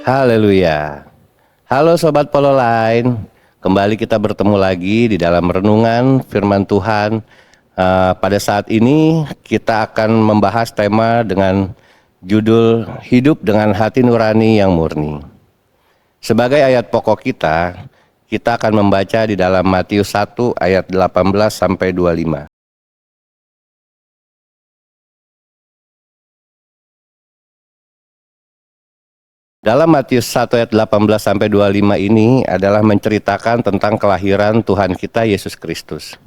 Haleluya. Halo Sobat Pololine, kembali kita bertemu lagi di dalam renungan firman Tuhan. Pada saat ini kita akan membahas tema dengan judul Hidup dengan Hati Nurani yang Murni. Sebagai ayat pokok kita akan membaca di dalam Matius 1 ayat 18 sampai 25. Dalam Matius 1 ayat 18 sampai 25 ini adalah menceritakan tentang kelahiran Tuhan kita Yesus Kristus.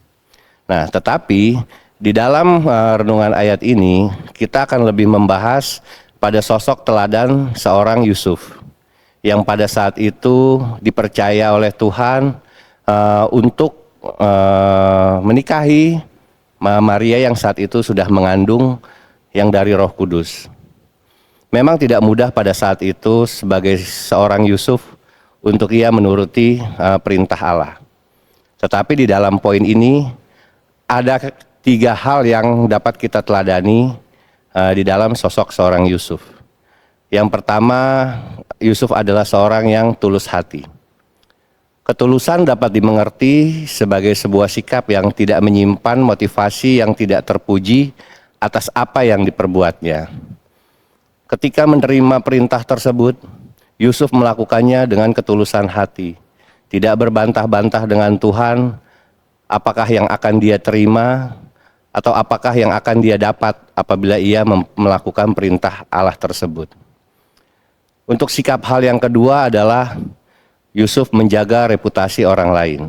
Nah, tetapi di dalam renungan ayat ini kita akan lebih membahas pada sosok teladan seorang Yusuf yang pada saat itu dipercaya oleh Tuhan untuk menikahi Maria yang saat itu sudah mengandung yang dari Roh Kudus. Memang tidak mudah pada saat itu sebagai seorang Yusuf untuk ia menuruti perintah Allah. Tetapi di dalam poin ini ada 3 hal yang dapat kita teladani di dalam sosok seorang Yusuf. Yang pertama, Yusuf adalah seorang yang tulus hati. Ketulusan dapat dimengerti sebagai sebuah sikap yang tidak menyimpan motivasi yang tidak terpuji atas apa yang diperbuatnya. Ketika menerima perintah tersebut, Yusuf melakukannya dengan ketulusan hati. Tidak berbantah-bantah dengan Tuhan, apakah yang akan dia terima, atau apakah yang akan dia dapat apabila ia melakukan perintah Allah tersebut. Untuk sikap hal yang kedua adalah Yusuf menjaga reputasi orang lain.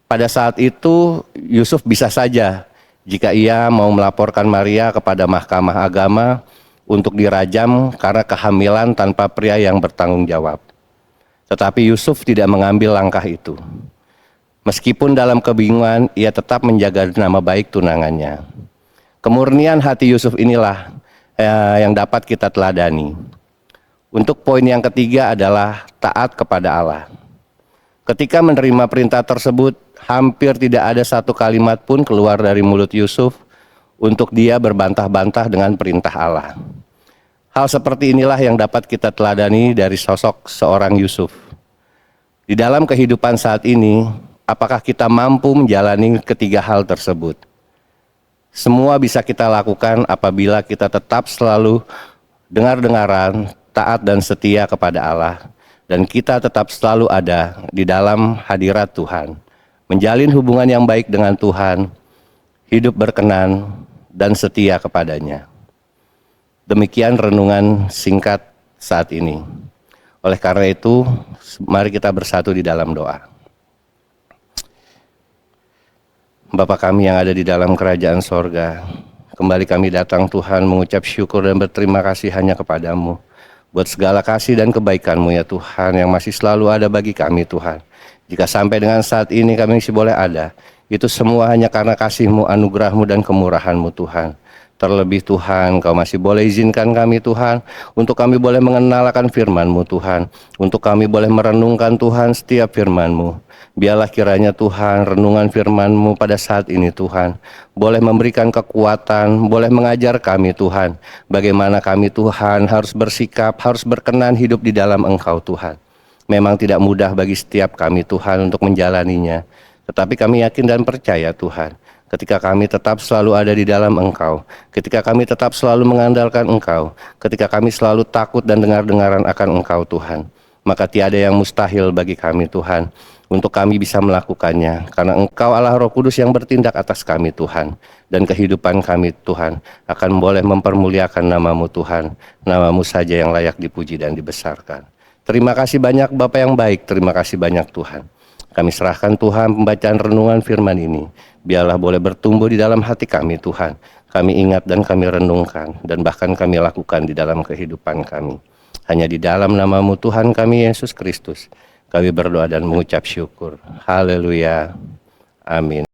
Pada saat itu, Yusuf bisa saja jika ia mau melaporkan Maria kepada Mahkamah Agama untuk dirajam karena kehamilan tanpa pria yang bertanggung jawab. Tetapi Yusuf tidak mengambil langkah itu. Meskipun dalam kebingungan, ia tetap menjaga nama baik tunangannya. Kemurnian hati Yusuf inilah yang dapat kita teladani. Untuk poin yang ketiga adalah taat kepada Allah. Ketika menerima perintah tersebut, hampir tidak ada satu kalimat pun keluar dari mulut Yusuf untuk dia berbantah-bantah dengan perintah Allah. Hal seperti inilah yang dapat kita teladani dari sosok seorang Yusuf. Di dalam kehidupan saat ini, apakah kita mampu menjalani ketiga hal tersebut? Semua bisa kita lakukan apabila kita tetap selalu dengar-dengaran, taat dan setia kepada Allah, dan kita tetap selalu ada di dalam hadirat Tuhan, menjalin hubungan yang baik dengan Tuhan, hidup berkenan dan setia kepadanya. Demikian renungan singkat saat ini. Oleh karena itu, mari kita bersatu di dalam doa. Bapa kami yang ada di dalam kerajaan sorga, kembali kami datang Tuhan mengucap syukur dan berterima kasih hanya kepadamu, buat segala kasih dan kebaikan-Mu ya Tuhan yang masih selalu ada bagi kami Tuhan. Jika sampai dengan saat ini kami masih boleh ada, itu semua hanya karena kasih-Mu, anugerah-Mu dan kemurahan-Mu Tuhan. Terlebih Tuhan, Kau masih boleh izinkan kami Tuhan, untuk kami boleh mengenal akan firman-Mu Tuhan, untuk kami boleh merenungkan Tuhan setiap firman-Mu. Biarlah kiranya Tuhan, renungan firman-Mu pada saat ini Tuhan, boleh memberikan kekuatan, boleh mengajar kami Tuhan, bagaimana kami Tuhan harus bersikap, harus berkenan hidup di dalam Engkau Tuhan. Memang tidak mudah bagi setiap kami Tuhan untuk menjalaninya, tetapi kami yakin dan percaya Tuhan, ketika kami tetap selalu ada di dalam Engkau, ketika kami tetap selalu mengandalkan Engkau, ketika kami selalu takut dan dengar-dengaran akan Engkau Tuhan, maka tiada yang mustahil bagi kami Tuhan, untuk kami bisa melakukannya, karena Engkau Allah Roh Kudus yang bertindak atas kami Tuhan, dan kehidupan kami Tuhan akan boleh mempermuliakan nama-Mu Tuhan, nama-Mu saja yang layak dipuji dan dibesarkan. Terima kasih banyak Bapa yang baik, terima kasih banyak Tuhan. Kami serahkan Tuhan pembacaan renungan firman ini, biarlah boleh bertumbuh di dalam hati kami Tuhan. Kami ingat dan kami renungkan, dan bahkan kami lakukan di dalam kehidupan kami. Hanya di dalam nama-Mu Tuhan kami Yesus Kristus, kami berdoa dan mengucap syukur. Haleluya. Amin.